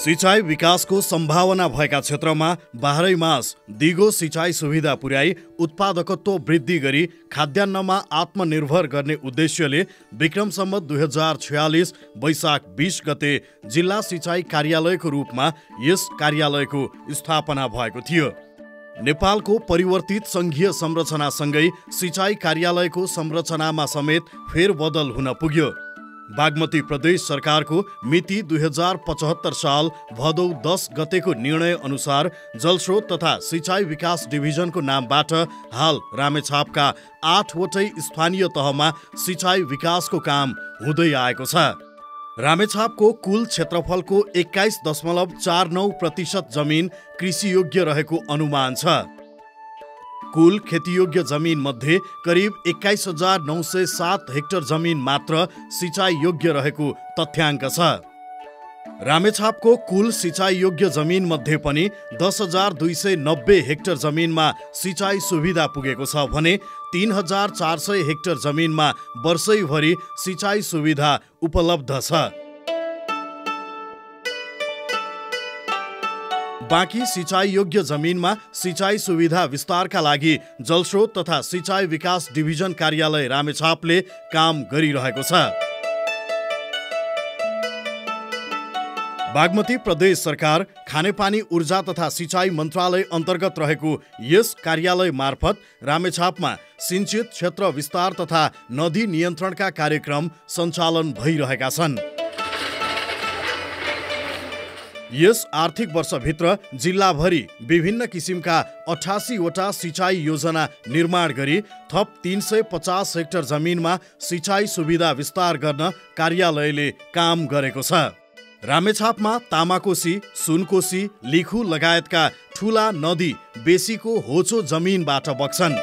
सिंचाई विकासको सम्भावना भएका क्षेत्रमा बाह्रै मास दिगो सिंचाई सुविधा पुर्याई उत्पादकत्व वृद्धि गरी खाद्यान्नमा आत्मनिर्भर गर्ने उद्देश्यले विक्रम सम्वत 2046 वैशाख 20 गते जिल्ला सिंचाई कार्यालयको रूपमा यस कार्यालयको स्थापना भएको थियो। नेपालको परिवर्तित संघीय संरचनासँगै सिंचाई कार्यालयको संरचनामा समेत फेरबदल हुन पुग्यो। बागमती प्रदेश सरकारको मिति 2075 साल भदौ 10 गतेको निर्णय अनुसार जलस्रोत तथा सिंचाई विकास डिभिजनको नामबाट हाल रामेछापका 8 वटै स्थानीय तहमा सिंचाई विकासको काम हुँदै आएको छ। रामेछापको कुल क्षेत्रफलको 21.49% जमिन कृषियोग्य रहेको अनुमान छ। कुल खेतीयोग्य जमिन मध्ये करिब 21,907 हेक्टर जमिन मात्र सिंचाई योग्य रहेको तथ्याङ्क छ। रामेछापको कुल सिंचाई योग्य जमिन मध्ये पनि 10,290 हेक्टर जमिनमा सिंचाई सुविधा पुगेको छ भने 3,400 हेक्टर जमिनमा वर्षैभरि सिंचाई सुविधा उपलब्ध छ। बाँकी सिंचाई योग्य जमिनमा सिंचाई सुविधा विस्तारका लागि जलस्रोत तथा सिंचाई विकास डिभिजन कार्यालय रामेछापले काम गरिरहेको छ। बागमती प्रदेश सरकार खानेपानी ऊर्जा तथा सिंचाई मन्त्रालय अन्तर्गत रहेको यस कार्यालय मार्फत रामेछापमा सिंचित क्षेत्र विस्तार तथा नदी नियन्त्रणका कार्यक्रम सञ्चालन भइरहेका छन्। यस आर्थिक वर्षभित्र जिल्लाभरि विभिन्न किसिमका 88 वटा सिंचाई योजना निर्माण गरी थप 350 हेक्टर जमिनमा सिंचाई सुविधा विस्तार गर्न कार्यालयले काम गरेको छ। रामेछापमा तामाकोसी, सुनकोसी, लिखु लगायतका ठूला नदी बेसीको होचो जमिनबाट बग्छन्।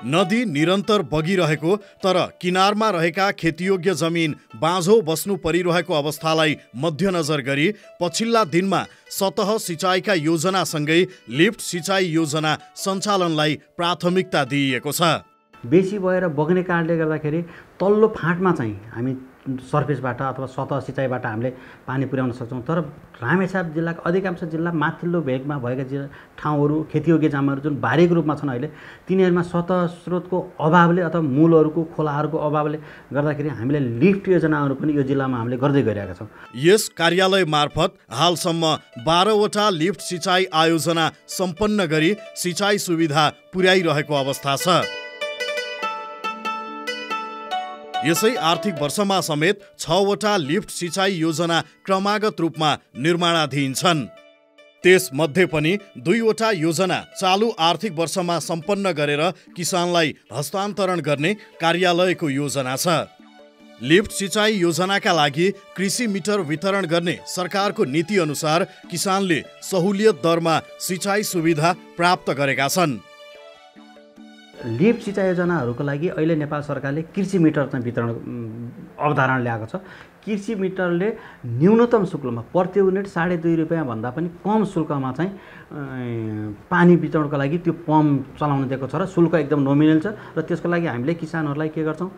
नदी निरन्तर बगिरहेको तर किनारमा रहेका खेतीयोग्य जमिन बाँझो बस्नु परिरहेको अवस्थालाई मध्यनजर गरी पछिल्ला दिनमा सतह सिंचाईका योजनासँगै लिफ्ट सिंचाई योजना सञ्चालनलाई प्राथमिकता दिइएको छ। बेसी भएर बग्ने कारणले गर्दाखेरि तल्लो फाँटमा चाहिँ हामी सर्फेसबाट अथवा सतह सिंचाईबाट हामीले पानी पुर्याउन सक्छौँ। तर रामेछाप जिल्लाको अधिकांश जिल्ला माथिल्लो भेगमा भएका ठाउँहरू खेतीयोग्य जमिनहरू जुन बारीको रूपमा छन् अहिले तिनीहरूमा सतह स्रोतको अभावले अथवा मूलहरूको खोलाहरूको अभावले गर्दाखेरि हामीले लिफ्ट योजनाहरू पनि यो जिल्लामा हामीले गर्दै गइरहेका छौँ। यस कार्यालय मार्फत हालसम्म 12 वटा लिफ्ट सिंचाई आयोजना सम्पन्न गरी सिंचाई सुविधा पुर्याइरहेको अवस्था छ। यसै आर्थिक वर्षमा समेत 6 वटा लिफ्ट सिंचाई योजना क्रमागत रूपमा निर्माणाधीन छन्। त्यसमध्ये पनि 2 वटा योजना चालु आर्थिक वर्षमा सम्पन्न गरेर किसानलाई हस्तान्तरण गर्ने कार्यालयको योजना छ। लिफ्ट सिंचाई योजनाका लागि कृषि मिटर वितरण गर्ने सरकारको नीति अनुसार किसानले सहुलियत दरमा सिंचाई सुविधा प्राप्त गरेका छन्। लिफ्ट सिंचाई योजनाहरूको लागि अहिले नेपाल सरकारले कृषि मिटर चाहिँ वितरण अवधारणा ल्याएको छ। कृषि मिटरले न्यूनतम शुल्कमा प्रति युनिट 2.5 रुपियाँ भन्दा पनि कम शुल्कमा चाहिँ पानी वितरणको लागि त्यो पम्प चलाउन दिएको छ र शुल्क एकदम नोमिनल छ। र त्यसको लागि हामीले किसानहरूलाई के गर्छौँ,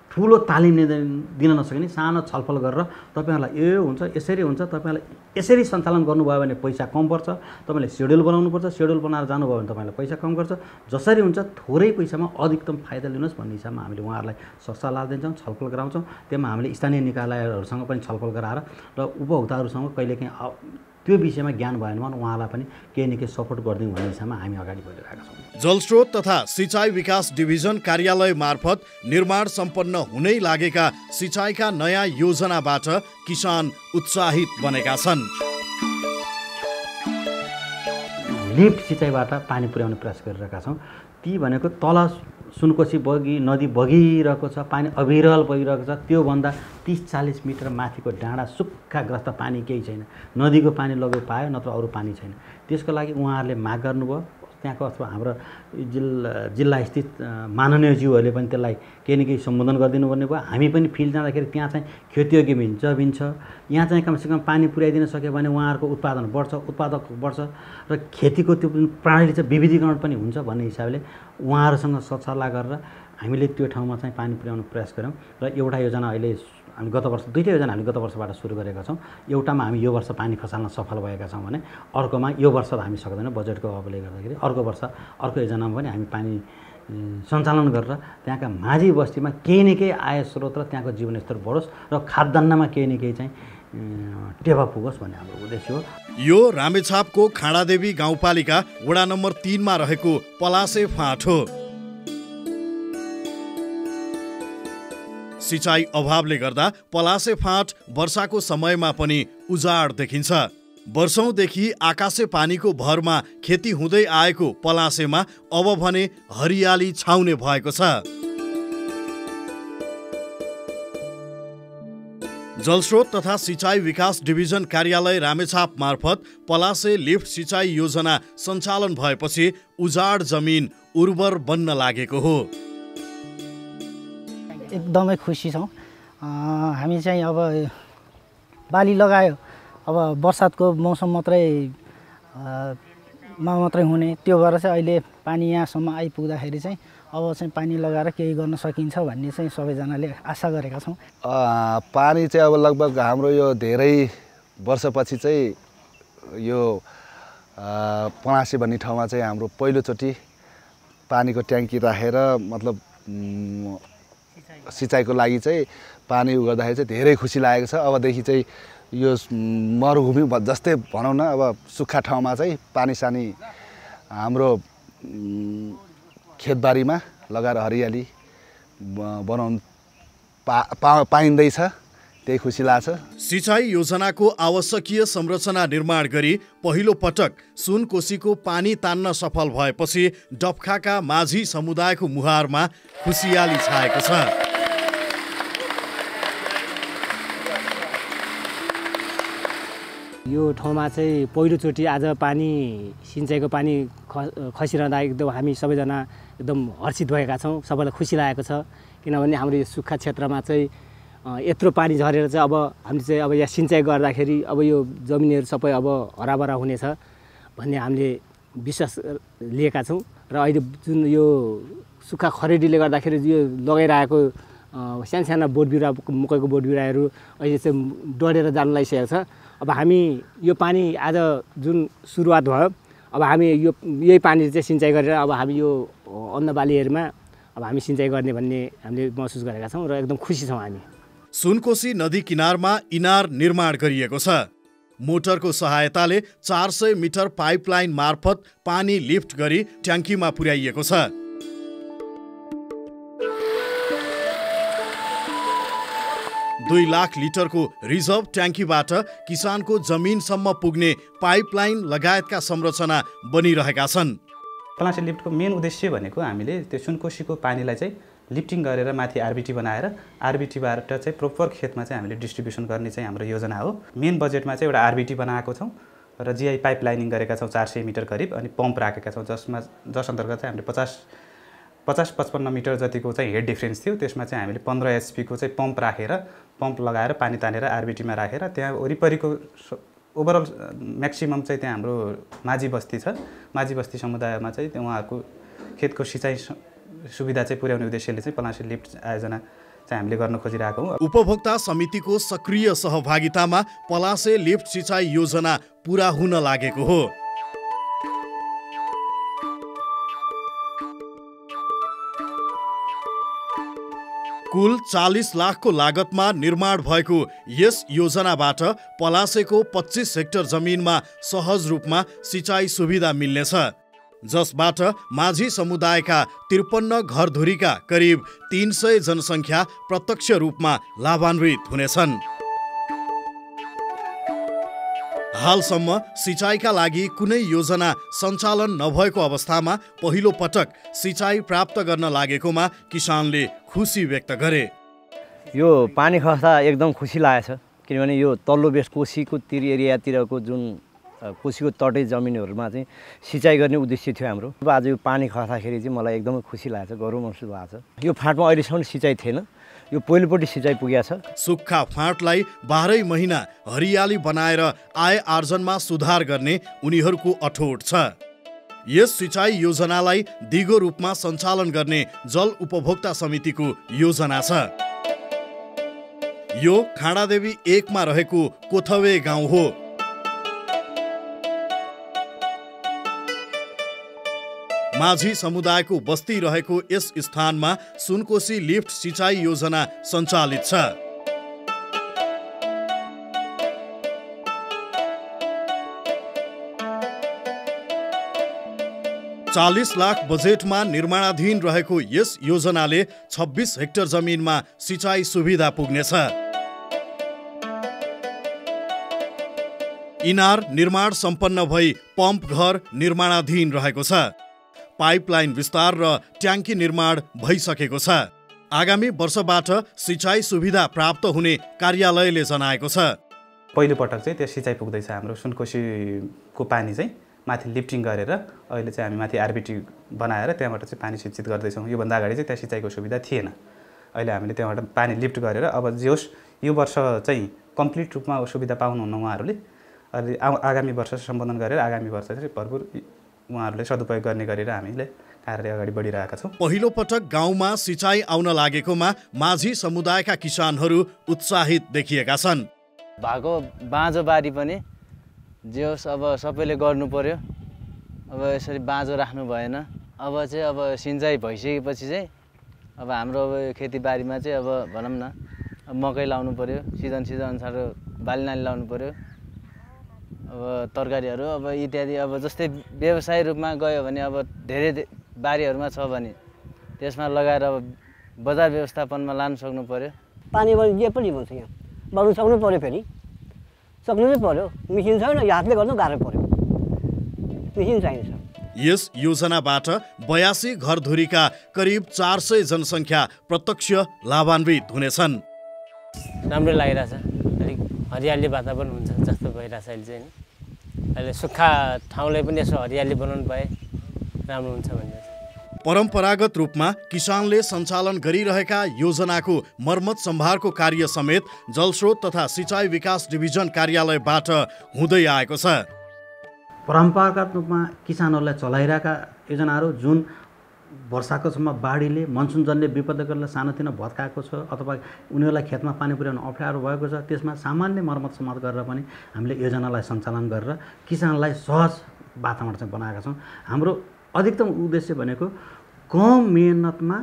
ठुलो तालिम दिन नसकिने सानो छलफल गरेर तपाईँहरूलाई यो हुन्छ यसरी हुन्छ, तपाईँहरूलाई यसरी सञ्चालन गर्नुभयो भने पैसा कम पर्छ, तपाईँले सेड्युल बनाउनुपर्छ, सेड्युल बनाएर जानुभयो भने तपाईँलाई पैसा कम गर्छ, जसरी हुन्छ थोरै पैसामा अधिकतम फाइदा लिनुहोस् भन्ने हिसाबमा हामीले उहाँहरूलाई सल्लाह दिन्छौँ, छलफल गराउँछौँ। त्यसमा हामीले स्थानीय निकायहरूसँग पनि छलफल गराएर र उपभोक्ताहरूसँग कहिलेकाहीँ त्यो विषयमा ज्ञान भएन भने उहाँलाई पनि केही न केही सपोर्ट गरिदिउँ भन्ने हिसाबमा हामी अगाडि बढिरहेका छौँ। जलस्रोत तथा सिंचाई विकास डिभिजन कार्यालय मार्फत निर्माण सम्पन्न हुनै लागेका सिंचाईका नयाँ योजनाबाट किसान उत्साहित बनेका छन्। लिफ्ट सिंचाईबाट पानी पुर्याउने प्रयास गरिरहेका छौँ। ती भनेको तल सुनकोसी नदी बगिरहेको छ, पानी अविरल बगिरहेको छ, त्योभन्दा 30-40 मिटर माथिको डाँडा सुक्खाग्रस्त पानी केही छैन, नदीको पानी लगभग पायो नत्र अरू पानी छैन। त्यसको लागि उहाँहरूले माग गर्नुभयो। त्यहाँको अथवा हाम्रो जिल्ला स्थित माननीय ज्यूहरूले पनि त्यसलाई केही न केही सम्बोधन गरिदिनु पर्ने भयो। हामी पनि फिल्ड जाँदाखेरि त्यहाँ चाहिँ खेतीयोग्य जमिन छ, यहाँ चाहिँ कमसेकम पानी पुर्याइदिन सक्यो भने उहाँहरूको उत्पादन बढ्छ, उत्पादक बढ्छ र खेतीको त्यो प्रणाली चाहिँ विविधीकरण पनि हुन्छ भन्ने हिसाबले उहाँहरूसँग सल्लाह गरेर हामीले त्यो ठाउँमा चाहिँ पानी पुर्याउन प्रयास गऱ्यौँ र एउटा योजना अहिले हामी गत वर्ष दुईटै योजना हामी गत वर्षबाट सुरु गरेका छौँ। एउटामा हामी यो वर्ष पानी खसाल्न सफल भएका छौँ भने अर्कोमा यो वर्ष त हामी सक्दैनौँ बजेटको अभावले गर्दाखेरि, अर्को वर्ष अर्को योजनामा पनि हामी पानी सञ्चालन गरेर त्यहाँका माझी बस्तीमा केही न केही आय स्रोत र त्यहाँको जीवनस्तर बढोस् र खाद्यान्नमा केही न केही चाहिँ टेवा पुगोस् भन्ने हाम्रो उद्देश्य हो। यो रामेछापको खाँडादेवी गाउँपालिका वडा नम्बर 3 मा रहेको पलासे फाँट हो। सिँचाइ अभावले गर्दा पलासे फाँट वर्षाको समयमा पनि उजाड देखिन्छ। वर्षौंदेखि आकाशे पानीको भरमा खेती हुँदै आएको पलासेमा अब भने हरियाली छाउने भएको छ। जलस्रोत तथा सिँचाइ विकास डिभिजन कार्यालय रामेछाप मार्फत पलासे लिफ्ट सिँचाइ योजना सञ्चालन भएपछि उजाड जमिन उर्वर बन्न लागेको हो। एकदमै खुसी छौँ। हामी चाहिँ अब बाली लगायो, अब बर्सातको मौसम मात्रै हुने, त्यो भएर चाहिँ अहिले पानी यहाँसम्म आइपुग्दाखेरि चाहिँ अब चाहिँ पानी लगाएर केही गर्न सकिन्छ भन्ने चाहिँ सबैजनाले आशा गरेका छौँ। पानी चाहिँ अब लगभग हाम्रो यो धेरै वर्षपछि चाहिँ यो पलासे भन्ने ठाउँमा चाहिँ हाम्रो पहिलोचोटि पानीको ट्याङ्की राखेर मतलब सिँचाइको लागि चाहिँ पानी गर्दाखेरि चाहिँ धेरै खुसी लागेको छ। अबदेखि चाहिँ यो मरुभूमि जस्तै भनौँ न, अब सुक्खा ठाउँमा चाहिँ पानी सानी हाम्रो खेतबारीमा लगाएर हरियाली बनाउनु पाइँदैछ, त्यही खुसी लाग्छ। सिँचाइ योजनाको आवश्यकीय संरचना निर्माण गरी पहिलो पटक सुनकोसीको पानी तान्न सफल भएपछि डफखाका माझी समुदायको मुहारमा खुसियाली छाएको छ। यो ठाउँमा चाहिँ पहिलोचोटि आज पानी सिँचाइको पानी खसिरहँदा एकदम हामी सबैजना एकदम हर्षित भएका छौँ। सबैलाई खुसी लागेको छ, किनभने हाम्रो यो सुक्खा क्षेत्रमा चाहिँ यत्रो पानी झरेर चाहिँ अब हामीले चाहिँ अब यहाँ सिँचाइ गर्दाखेरि अब यो जमिनहरू सबै अब हराभरा हुनेछ भन्ने हामीले विश्वास लिएका छौँ। र अहिले जुन यो सुक्खा खरेडीले गर्दाखेरि यो लगाइरहेको साना बोट बिरुवा, मकैको बोट बिरुवाहरू अहिले चाहिँ डढेर जान लागिसकेको छ। अब हामी यो पानी आज जुन सुरुवात भयो, अब हामी यही पानी चाहिँ सिँचाइ गरेर अब हामी यो अन्नबालीहरूमा अब हामी सिँचाइ गर्ने भन्ने हामीले महसुस गरेका छौँ र एकदम खुसी छौँ हामी। सुनकोसी नदी किनारमा इनार निर्माण गरिएको छ। मोटरको सहायताले 400 मिटर पाइपलाइन मार्फत पानी लिफ्ट गरी ट्याङ्कीमा पुर्याइएको छ। दुई लाख लिटरको रिजर्भ ट्याङ्कीबाट किसानको जमिनसम्म पुग्ने पाइपलाइन लगायतका संरचना बनिरहेका छन्। पलासे लिफ्टको मेन उद्देश्य भनेको हामीले त्यो सुनकोसीको पानीलाई चाहिँ लिफ्टिङ गरेर माथि आरबिटी बनाएर आरबिटीबाट चाहिँ प्रोपर खेतमा चाहिँ हामीले डिस्ट्रिब्युसन गर्ने चाहिँ हाम्रो योजना हो। मेन बजेटमा चाहिँ एउटा आरबिटी बनाएको छौँ र जिआई पाइपलाइनिङ गरेका छौँ 400 मिटर करिब, अनि पम्प राखेका छौँ जस अन्तर्गत चाहिँ हामीले 50-55 मिटर जतिको चाहिँ हेड डिफ्रेन्स थियो। त्यसमा चाहिँ हामीले 15 HP को चाहिँ पम्प लगाएर पानी तानेर आरबिटीमा राखेर त्यहाँ वरिपरिको ओभरअल म्याक्सिमम चाहिँ त्यहाँ हाम्रो माझी बस्ती छ। माझी बस्ती समुदायमा चाहिँ उहाँहरूको खेतको सिँचाइ सुविधा चाहिँ पुर्याउने उद्देश्यले चाहिँ पलासे लिफ्ट आयोजना चाहिँ हामीले गर्न खोजिरहेको हौँ। उपभोक्ता समितिको सक्रिय सहभागितामा पलासे लिफ्ट सिँचाइ योजना पुरा हुन लागेको हो। कुल 40 लाखको लागतमा निर्माण भएको यस योजनाबाट पलासेको 25 हेक्टर जमिनमा सहज रूपमा सिँचाइ सुविधा मिल्नेछ, जसबाट माझी समुदायका 53 घरधुरीका करिब 300 जनसङ्ख्या प्रत्यक्ष रूपमा लाभान्वित हुनेछन्। हालसम्म सिँचाइका लागि कुनै योजना सञ्चालन नभएको अवस्थामा पहिलो पटक सिँचाइ प्राप्त गर्न लागेकोमा किसानले खुसी व्यक्त गरे। यो पानी खस्दा एकदम खुसी लागेछ, किनभने यो तल्लो बेस कोसीको तिर एरियातिरको जुन कोसीको तटै जमिनहरूमा चाहिँ सिँचाइ गर्ने उद्देश्य थियो हाम्रो। अब आज यो पानी खस्दाखेरि चाहिँ मलाई एकदमै खुसी लागेछ, गौरव महसुस भएको छ। यो फाँटमा अहिलेसम्म सिँचाइ थिएन, यो पहिलोपट्टि सिँचाइ पुगेको छ। सुक्खा फाँटलाई 12 महिना हरियाली बनाएर आय आर्जनमा सुधार गर्ने उनीहरूको अठोट छ। यस सिँचाइ योजनालाई दिगो रूपमा सञ्चालन गर्ने जल उपभोक्ता समितिको योजना छ। यो खाँडादेवी 1 मा रहेको कोथवे गाउँ हो। माझी समुदायको बस्ती रहेको यस स्थानमा सुनकोशी लिफ्ट सिँचाइ योजना सञ्चालित छ। ₹40 लाख बजेटमा निर्माणाधीन रहेको यस योजनाले 26 हेक्टर जमिनमा सिँचाइ सुविधा पुग्नेछ। इनार निर्माण सम्पन्न भई पम्प घर निर्माणाधीन रहेको छ। पाइपलाइन विस्तार र ट्याङ्की निर्माण भइसकेको छ। आगामी वर्षबाट सिँचाइ सुविधा प्राप्त हुने कार्यालयले जनाएको छ। पहिलो पटक चाहिँ त्यहाँ सिँचाइ पुग्दैछ। हाम्रो सुनकोशीको पानी चाहिँ माथि लिफ्टिङ गरेर अहिले चाहिँ हामी माथि आरबिटी बनाएर त्यहाँबाट चाहिँ पानी सिँचित गर्दैछौँ। योभन्दा अगाडि चाहिँ त्यहाँ सिँचाइको सुविधा थिएन। अहिले हामीले त्यहाँबाट पानी लिफ्ट गरेर अब जे होस् यो वर्ष चाहिँ कम्प्लिट रूपमा सुविधा पाउनुहुन्न उहाँहरूले। अहिले आगामी वर्ष सम्बोधन गरेर आगामी वर्ष चाहिँ भरपुर उहाँहरूले सदुपयोग गर्ने गरेर हामीले कार्य अगाडि बढिरहेका छौँ। पहिलो पटक गाउँमा सिँचाइ आउन लागेकोमा माझी समुदायका किसानहरू उत्साहित देखिएका छन्। भएको बाँझो बारी पनि जे होस् अब सबैले गर्नु पर्यो। अब यसरी बाँझो राख्नु भएन। अब चाहिँ अब सिँचाइ भइसकेपछि चाहिँ अब हाम्रो अब खेतीबारीमा चाहिँ अब भनौँ न अब मकै लाउनु पर्यो, सिजन अनुसार बालीनाली लाउनु पर्यो। अब तरकारीहरू अब इत्यादि अब जस्तै व्यवसाय रूपमा गयो भने अब धेरै बारीहरूमा छ भने त्यसमा लगाएर अब बजार व्यवस्थापनमा लान सक्नु पर्यो। पानी जे पनि हुन्छ यहाँ बनाउनु सक्नु पर्यो, फेरि सक्नु नै पर्यो। मेसिन छैन, हातले गर्नु गाह्रो पर्यो, मेसिन चाहिन्छ। यस योजनाबाट 82 घरधुरीका करिब 400 जनसङ्ख्या प्रत्यक्ष लाभान्वित हुनेछन्। राम्रो लागिरहेछ। अलिक हरियाली वातावरण हुन्छ जस्तो भइरहेछ अहिले चाहिँ। अहिले सुक्खा ठाउँलाई पनि यसो हरियाली बनाउनु पाए राम्रो हुन्छ भन्ने। परम्परागत रूपमा किसानले सञ्चालन गरिरहेका योजनाको मर्मत सम्भारको कार्य समेत जलस्रोत तथा सिँचाइ विकास डिभिजन कार्यालयबाट हुँदै आएको छ। परम्परागत रूपमा किसानहरूलाई चलाइरहेका योजनाहरू जुन वर्षाको समयमा बाढीले मनसुनजन्य विपदहरूलाई सानोतिनो भत्काएको छ अथवा उनीहरूलाई खेतमा पानी पुर्याउन अप्ठ्यारो भएको छ, त्यसमा सामान्य मर्मत समात गरेर पनि हामीले योजनालाई सञ्चालन गरेर किसानलाई सहज वातावरण चाहिँ बनाएका छौँ। हाम्रो अधिकतम उद्देश्य भनेको कम मेहनतमा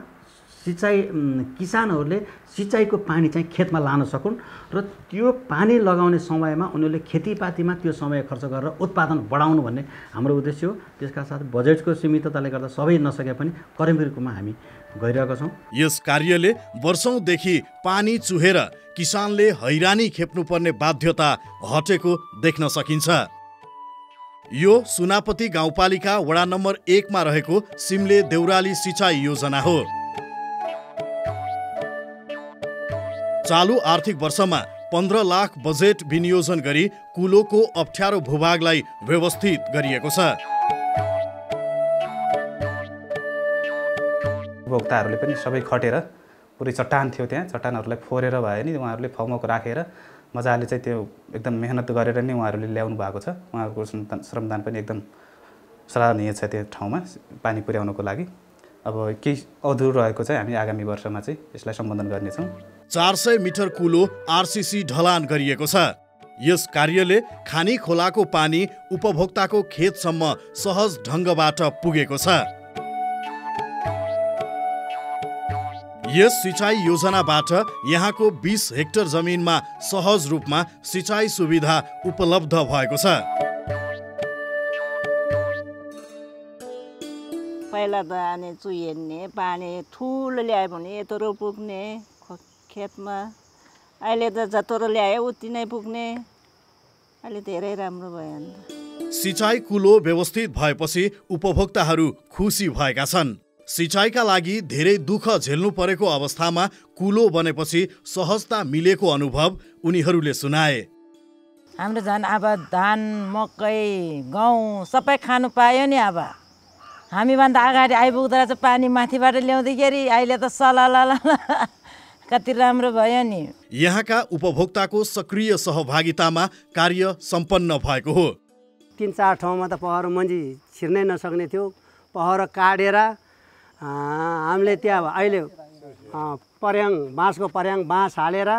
किसानहरूले सिँचाइको पानी चाहिँ खेतमा लान सकुन् र त्यो पानी लगाउने समयमा उनीहरूले खेतीपातीमा त्यो समय खर्च गरेर उत्पादन बढाउनु भन्ने हाम्रो उद्देश्य हो। त्यसका साथ बजेटको सीमितताले गर्दा सबै नसके पनि करिबी रूपमा हामी गइरहेका छौँ। यस कार्यले वर्षौंदेखि पानी चुहेर किसानले हैरानी खेप्नुपर्ने बाध्यता हटेको देख्न सकिन्छ। यो सुनापति गाउँपालिका वडा नम्बर 1 मा रहेको सिमले देउराली सिँचाइ योजना हो। चालु आर्थिक वर्षमा 15 लाख बजेट विनियोजन गरी कुलोको अप्ठ्यारो भूभागलाई व्यवस्थित गरिएको छ। उपभोक्ताहरूले पनि सबै खटेर पुरै चट्टान थियो त्यहाँ, चट्टानहरूलाई फोरेर भए नि उहाँहरूले फमक राखेर मजाले चाहिँ त्यो एकदम मेहनत गरेर नै उहाँहरूले ल्याउनु भएको छ। उहाँहरूको श्रमदान पनि एकदम सराहनीय छ त्यो ठाउँमा पानी पुर्याउनको लागि। अब केही अधुरो रहेको चाहिँ हामी आगामी वर्षमा चाहिँ यसलाई सम्बोधन गर्नेछौँ। 400 मिटर कुलो आरसीसी ढलान गरिएको छ। यस कार्यले खानी खोलाको पानी उपभोक्ताको खेतसम्म सहज ढङ्गबाट पुगेको छ। यस सिँचाइ योजनाबाट यहाँको 20 हेक्टर जमिनमा सहज रूपमा सिँचाइ सुविधा उपलब्ध भएको छ। पहिला त आने चुहेर्ने पानी ठुलो ल्यायो भने यत्रो पुग्ने खेतमा, अहिले त जत्रो ल्यायो उति नै पुग्ने। अहिले धेरै राम्रो भयो नि। सिँचाइ कुलो व्यवस्थित भएपछि उपभोक्ताहरू खुसी भएका छन्। सिँचाइका लागि धेरै दुःख झेल्नु परेको अवस्थामा कुलो बनेपछि सहजता मिलेको अनुभव उनीहरूले सुनाए। हाम्रो झन् अब धान मकै गहुँ सबै खानु पायो नि। अब हामीभन्दा अगाडि आइपुग्दा चाहिँ पानी माथिबाट ल्याउँदाखेरि अहिले त सलाला कति राम्रो भयो नि। यहाँका उपभोक्ताको सक्रिय सहभागितामा कार्य सम्पन्न भएको हो। 3-4 ठाउँमा त पहरो मन्जी छिर्नै नसक्ने थियो। पहरो काटेर हामीले त्यहाँ अहिले बाँसको पर्याङ बाँस हालेर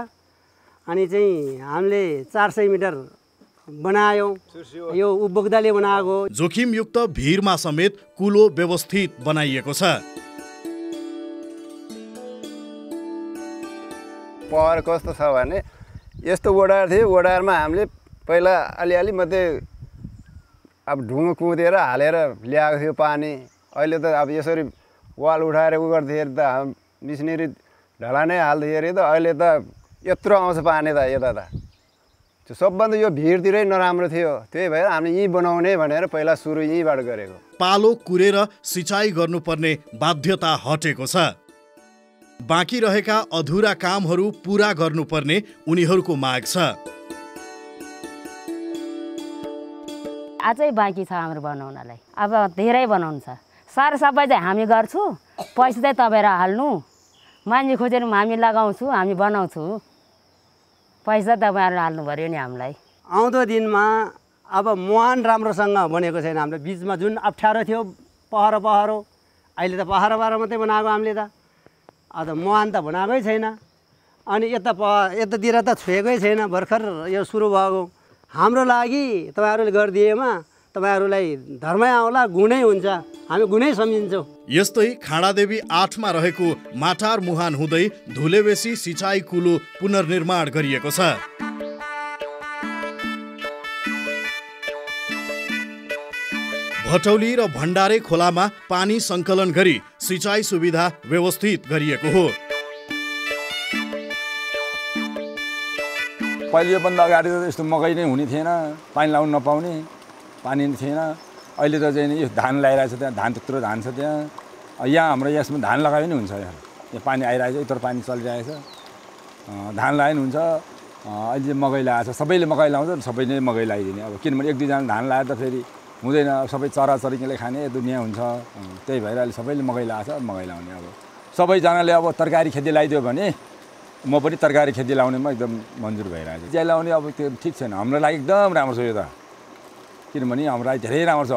अनि चाहिँ हामीले 400 मिटर बनायौँ। यो उपभोक्ताले बनाएको। जोखिमयुक्त भिरमा समेत कुलो व्यवस्थित बनाइएको छ। पहर कस्तो छ भने यस्तो ओडार थियो, ओडारमा हामीले पहिला अलिअलि मात्रै अब ढुङ्गा कुदेर हालेर ल्याएको थियो पानी। अहिले त अब यसरी वाल उठाएर उ गर्दाखेरि त मिसनेरी ढलानै हाल्दाखेरि त अहिले त यत्रो आउँछ पानी त यता त। त्यो सबभन्दा यो भिरतिरै नराम्रो थियो, त्यही भएर हामीले यहीँ बनाउने भनेर पहिला सुरु यहीँबाट गरेको। पालो कुरेर सिँचाइ गर्नुपर्ने बाध्यता हटेको छ। बाँकी रहेका अधुरा कामहरू पूरा गर्नुपर्ने उनीहरूको माग छ। अझै बाँकी छ हाम्रो बनाउनलाई, अब धेरै बनाउनु छ। सबै चाहिँ हामी गर्छु, पैसा चाहिँ तपाईँहरू हाल्नु, मान्छे खोजेर हामी लगाउँछु, हामी बनाउँछु, पैसा तपाईँहरूले हाल्नु पर्यो नि हामीलाई। आउँदो दिनमा अब मुहान राम्रोसँग बनेको छैन हाम्रो, बिचमा जुन अप्ठ्यारो थियो पहरो अहिले त पहरो मात्रै बनाएको हामीले त। अब मुहान त बनाएकै छैन। अनि यतातिर त छोएकै छैन, भर्खर यो सुरु भएको। हाम्रो लागि तपाईँहरूले गरिदिएमा तपाईँहरूलाई धर्मै आउला, गुणै हुन्छ, हामी गुणै सम्झिन्छौँ। यस्तै खाँडादेवी 8 मा रहेको माटार मुहान हुँदै धुलेबेसी सिँचाइ कुलो पुनर्निर्माण गरिएको छ। भटौली र भण्डारे खोलामा पानी सङ्कलन गरी सिँचाइ सुविधा व्यवस्थित गरिएको हो। पहिले योभन्दा अगाडि त यस्तो मकै नै हुने थिएन, पानी लाउनु नपाउने, पानी नै थिएन। अहिले त चाहिँ यो धान लगाइरहेको छ, त्यहाँ धान त्यत्रो धान छ त्यहाँ। यहाँ हाम्रो यसमा धान लगायो नि हुन्छ, यहाँ पानी आइरहेको छ, यत्रो पानी चलिरहेको छ, धान लगायो नि हुन्छ। अहिले चाहिँ मकै लगाएको छ, सबैले मकै लाउँछ, सबै नै मकै लगाइदिने। अब किनभने 1-2 जना धान लगाएर त फेरि हुँदैन, सबै चराचरीले खाने दुनियाँ हुन्छ। त्यही भएर अहिले सबैले मकै लगाएको छ, मकै लाउने। अब सबैजनाले अब तरकारी खेती लगाइदियो भने म पनि तरकारी खेती लाउनेमा एकदम मन्जुर भइरहेको छ। चिया लाउने अब त्यो ठिक छैन, हाम्रो लागि एकदम राम्रो छ यो त, किनभने हाम्रो लागि धेरै राम्रो छ।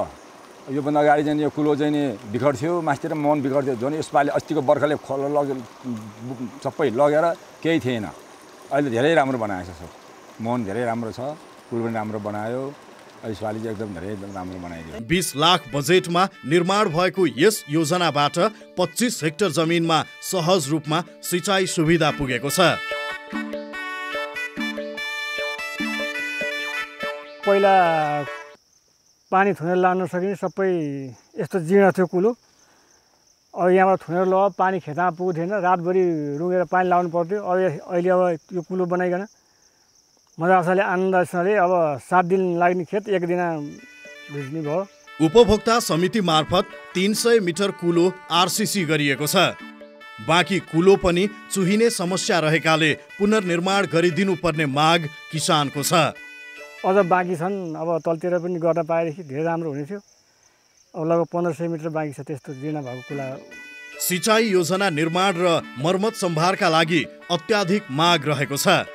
योभन्दा अगाडि चाहिँ यो कुलो चाहिँ नि बिखर थियो, मास्तिर मन बिखर थियो, झन् यसपालि अस्तिको बर्खाले खोला सबै लगेर केही थिएन। अहिले धेरै राम्रो बनाएको छ, मन धेरै राम्रो छ, कुलो पनि राम्रो बनायो। यसपालि चाहिँ एकदम धेरै राम्रो बनाइदियो। 20 लाख बजेटमा निर्माण भएको यस योजनाबाट 25 हेक्टर जमिनमा सहज रूपमा सिँचाइ सुविधा पुगेको छ। पहिला पानी थुनेर लान सकिने सबै यस्तो जीर्ण थियो कुलो। अब यहाँबाट थुनेर ल पानी खेतमा पुग्थेन, रातभरि रुँगेर पानी लाउनु पर्थ्यो। अहिले अब यो कुलो बनाइकन मजाले आनन्दसँगले अब 7 दिन लाग्ने खेत 1 दिन भिज्ने भयो। उपभोक्ता समिति मार्फत 300 मिटर कुलो आरसीसी गरिएको छ। बाँकी कुलो पनि चुहिने समस्या रहेकाले पुनर्निर्माण गरिदिनुपर्ने माग किसानको छ। अझ बाँकी छन्, अब तलतिर पनि गर्न पाएदेखि धेरै राम्रो हुने थियो। अब लगभग 1500 मिटर बाँकी छ त्यस्तो जीर्ण भएको कुला। सिँचाइ योजना निर्माण र मर्मत सम्भारका लागि अत्याधिक माग रहेको छ।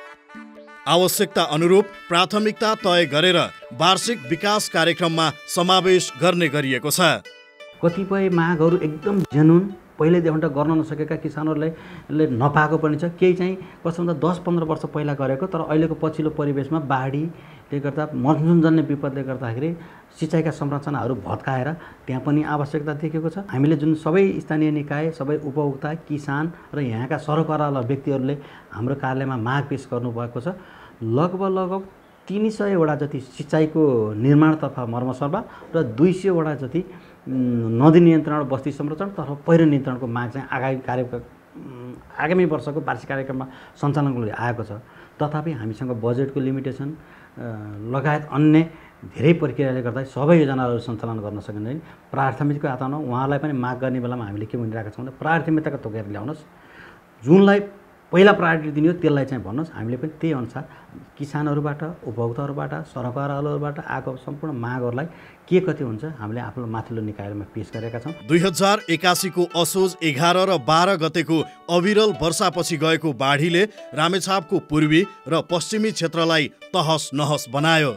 आवश्यकता अनुरूप प्राथमिकता तय गरेर वार्षिक विकास कार्यक्रममा समावेश गर्ने गरिएको छ। कतिपय मागहरू एकदम जेन्युन पहिल्यैदेखि गर्न नसकेका किसानहरूले नपाएको पनि छ। केही चाहिँ कस्तो भन्दा 10-15 वर्ष पहिला गरेको, तर अहिलेको पछिल्लो परिवेशमा बाढीले गर्दा मनसुनजन्य विपदले गर्दाखेरि सिँचाइका संरचनाहरू भत्काएर त्यहाँ पनि आवश्यकता देखेको छ। हामीले जुन सबै स्थानीय निकाय, सबै उपभोक्ता, किसान र यहाँका सरकारवाला व्यक्तिहरूले हाम्रो कार्यालयमा माग पेश गर्नुभएको छ। लगभग 300 वटा जति सिँचाइको निर्माणतर्फ मर्मसर्वा र 200 वटा जति नदी नियन्त्रण, बस्ती संरक्षण तर्फ पहिरो नियन्त्रणको माग चाहिँ आगामी वर्षको वार्षिक कार्यक्रममा सञ्चालनको लागि आएको छ। तथापि हामीसँग बजेटको लिमिटेसन लगायत अन्य धेरै प्रक्रियाले गर्दा सबै योजनाहरू सञ्चालन गर्न सकिँदैन। प्राथमिकताको आधारमा उहाँलाई पनि माग गर्ने बेलामा हामीले के भनिरहेका छौँ भने प्राथमिकताको तोकेर ल्याउनुहोस्, जुनलाई पहिला प्रायोरिटी दिने हो त्यसलाई चाहिँ भन्नुहोस्। हामीले पनि त्यही अनुसार किसानहरूबाट, उपभोक्ताहरूबाट, सरकारवालाहरूबाट आएको सम्पूर्ण मागहरूलाई के कति हुन्छ हामीले आफ्नो माथिल्लो निकायमा पेश गरेका छौँ। 2081 को असोज 11 र 12 गतेको अविरल वर्षापछि गएको बाढीले रामेछापको पूर्वी र पश्चिमी क्षेत्रलाई तहस नहस बनायो।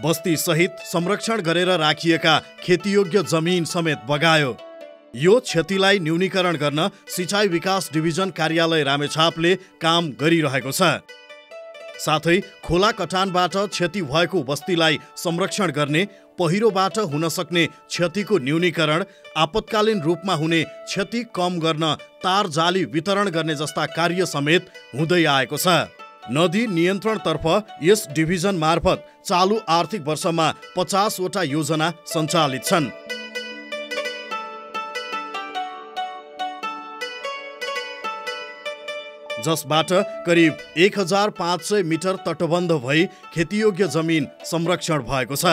बस्ती सहित संरक्षण गरेर राखिएका खेतीयोग्य जमिन समेत बगायो। यो क्षतिलाई न्यूनीकरण गर्न सिँचाइ विकास डिभिजन कार्यालय रामेछापले काम गरिरहेको छ। साथै खोला कटानबाट क्षति भएको बस्तीलाई संरक्षण गर्ने, पहिरोबाट हुन सक्ने क्षतिको न्यूनीकरण, आपतकालीन रूपमा हुने क्षति कम गर्न तार जाली वितरण गर्ने जस्ता कार्य समेत हुँदै आएको छ। नदी नियन्त्रणतर्फ यस डिभिजन मार्फत चालु आर्थिक वर्षमा 50 वटा योजना सञ्चालित छन्। जसबाट करिब 1500 मिटर तटबन्ध भई खेतीयोग्य जमिन संरक्षण भएको छ।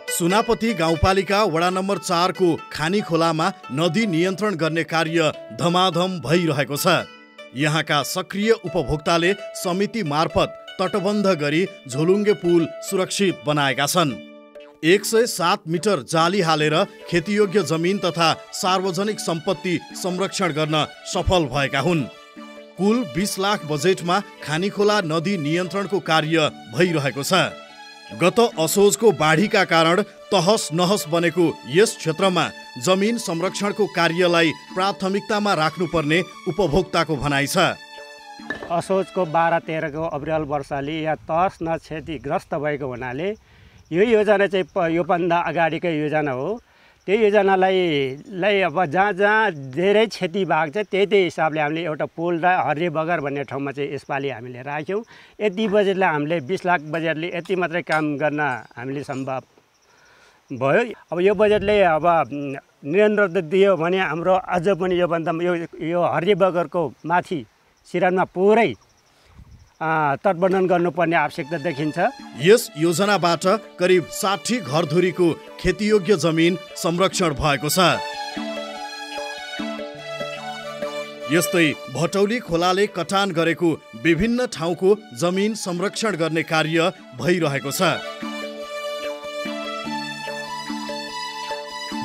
सुनापति गाउँपालिका वडा नम्बर 4 को खानी खोलामा नदी नियन्त्रण गर्ने कार्य धमाधम भइरहेको छ। यहाँका सक्रिय उपभोक्ताले समिति मार्फत तटबन्ध गरी झोलुङ्गे पुल सुरक्षित बनाएका छन्। 107 मिटर जाली हालेर खेतीयोग्य जमिन तथा सार्वजनिक सम्पत्ति संरक्षण गर्न सफल भएका हुन्। कुल 20 लाख बजेटमा खानीखोला नदी नियन्त्रणको कार्य भइरहेको छ। गत असोजको बाढीका कारण तहस नहस बनेको यस क्षेत्रमा जमिन संरक्षणको कार्यलाई प्राथमिकतामा राख्नुपर्ने उपभोक्ताको भनाइ छ। असोजको 12-13 को अप्रिल वर्षले यहाँ तहस नहस क्षतिग्रस्त भएको हुनाले यो योजना चाहिँ योभन्दा अगाडिकै योजना हो। त्यो योजनालाई अब जहाँ जहाँ धेरै क्षति भएको छ त्यही हिसाबले हामीले एउटा पुल र हरियो बगर भन्ने ठाउँमा चाहिँ यसपालि हामीले राख्यौँ। यति बजेटले हामीले 20 लाख बजेटले यति मात्रै काम गर्न हामीले सम्भव भयो। अब यो बजेटले अब निरन्तर दियो भने हाम्रो अझ पनि योभन्दा यो हरियो बगरको माथि सिरानमा पुरै तटबन्धन गर्नुपर्ने आवश्यकता देखिन्छ। यस योजनाबाट करिब 60 घरधुरीको खेतीयोग्य जमिन संरक्षण भएको छ। यस्तै भटौली खोलाले कटान गरेको विभिन्न ठाउँको जमिन संरक्षण गर्ने कार्य भइरहेको छ।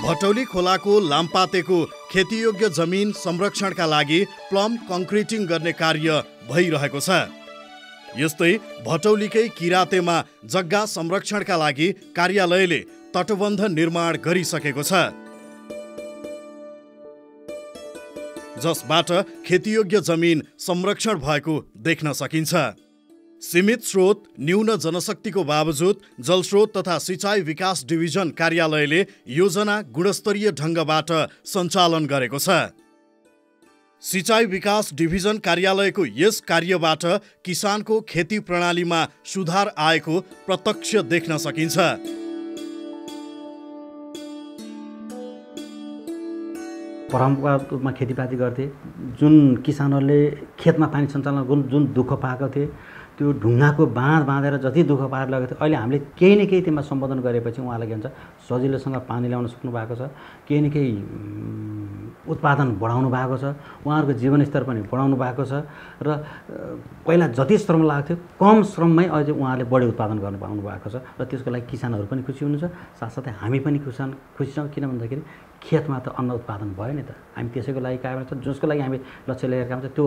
भटौली खोलाको लाम्पातेको खेतीयोग्य जमिन संरक्षणका लागि प्लम कङ्क्रिटिङ गर्ने कार्य भइरहेको छ। यस्तै भटौलीकै किरातेमा जग्गा संरक्षणका लागि कार्यालयले तटबन्ध निर्माण गरिसकेको छ, जसबाट खेतीयोग्य जमिन संरक्षण भएको देख्न सकिन्छ। सीमित स्रोत, न्यून जनशक्तिको बावजुद जलस्रोत तथा सिँचाइ विकास डिभिजन कार्यालयले योजना गुणस्तरीय ढङ्गबाट सञ्चालन गरेको छ। सिँचाइ विकास डिभिजन कार्यालयको यस कार्यबाट किसानको खेती प्रणालीमा सुधार आएको प्रत्यक्ष देख्न सकिन्छ। परम्परागत रूपमा खेतीपाती गर्थे, जुन किसानहरूले खेतमा पानी सञ्चालन गर्नु जुन दुःख पाएको थिए, त्यो ढुङ्गाको बाँध बाँधेर जति दुःख पाएर लगेको थियो, अहिले हामीले केही न केही त्यसमा सम्बोधन गरेपछि उहाँलाई के भन्छ सजिलोसँग पानी ल्याउन सक्नु भएको छ, केही न केही उत्पादन बढाउनु भएको छ, उहाँहरूको जीवनस्तर पनि बढाउनु भएको छ र पहिला जति श्रम लाग्थ्यो कम श्रममै अहिले उहाँहरूले बढी उत्पादन गर्न पाउनु भएको छ र त्यसको लागि किसानहरू पनि खुसी हुनुहुन्छ, साथसाथै हामी पनि खुसी छौँ। किन भन्दाखेरि खेतमा त अन्न उत्पादन भयो नि त, हामी त्यसैको लागि काम गर्छ, जसको लागि हामी लक्ष्य लिएर काम गर्छ त्यो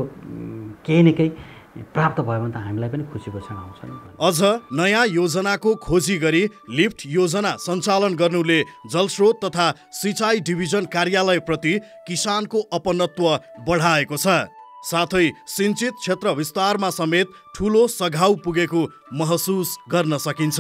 केही न केही प्राप्त भयो भने त हामीलाई पनि खुसीको क्षण आउँछ नि। अझ नयाँ योजनाको खोजी गरी लिफ्ट योजना सञ्चालन गर्नुले जलस्रोत तथा सिँचाइ डिभिजन कार्यालयप्रति किसानको अपनत्व बढाएको छ। साथै सिंचित क्षेत्र विस्तारमा समेत ठूलो सघाउ पुगेको महसुस गर्न सकिन्छ।